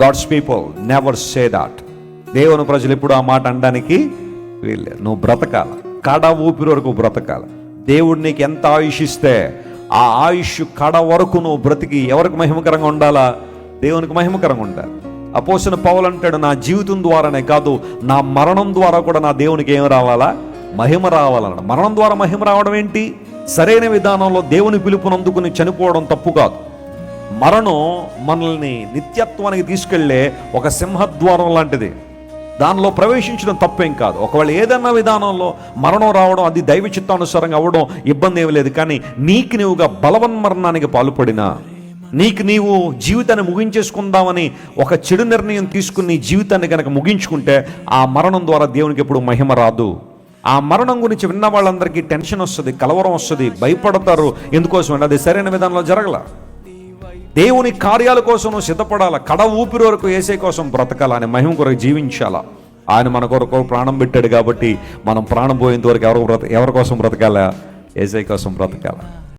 God's people never say that. దేవుని ప్రజలు ఎప్పుడు ఆ మాట అనడానికి వీళ్ళే. నువ్వు బ్రతకాల, కడ ఊపిరి వరకు బ్రతకాల. దేవుడు నీకు ఎంత ఆయుష్ ఇస్తే ఆ ఆయుష్ కడ వరకు నువ్వు బ్రతికి ఎవరికి మహిమకరంగా ఉండాలా? దేవునికి మహిమకరంగా ఉండాలి. అపోస్తలుడైన పౌలు అంటాడు, నా జీవితం ద్వారానే కాదు, నా మరణం ద్వారా కూడా నా దేవునికి ఏం రావాలా? మహిమ రావాలన్నాడు. మరణం ద్వారా మహిమ రావడం ఏంటి? సరైన విధానంలో దేవుని పిలుపునందుకుని చనిపోవడం తప్పు కాదు. మరణం మనల్ని నిత్యత్వానికి తీసుకెళ్లే ఒక సింహద్వారం లాంటిది. దానిలో ప్రవేశించడం తప్పేం కాదు. ఒకవేళ ఏదన్నా విధానంలో మరణం రావడం అది దైవ చిత్తానుసారంగా అవ్వడం ఇబ్బంది ఏమి లేదు. కానీ నీకు నీవుగా బలవన్మరణానికి పాల్పడినా, నీకు నీవు జీవితాన్ని ముగించేసుకుందామని ఒక చెడు నిర్ణయం తీసుకుని నీ జీవితాన్ని కనుక ముగించుకుంటే ఆ మరణం ద్వారా దేవునికి ఎప్పుడు మహిమ రాదు. ఆ మరణం గురించి విన్న వాళ్ళందరికీ టెన్షన్ వస్తుంది, కలవరం వస్తుంది, భయపడతారు. ఎందుకోసం అంటే అది సరైన విధానంలో జరగల. దేవుని కార్యాల కోసం నువ్వు సిద్ధపడాలా. కడ ఊపిరి వరకు యేసయ్య కోసం బ్రతకాల, ఆయన మహిమ కొరకు జీవించాలా. ఆయన మన కొరకు ప్రాణం పెట్టాడు కాబట్టి మనం ప్రాణం పోయేంత వరకు ఎవరి కోసం బ్రతకాలా? యేసయ్య కోసం బ్రతకాల.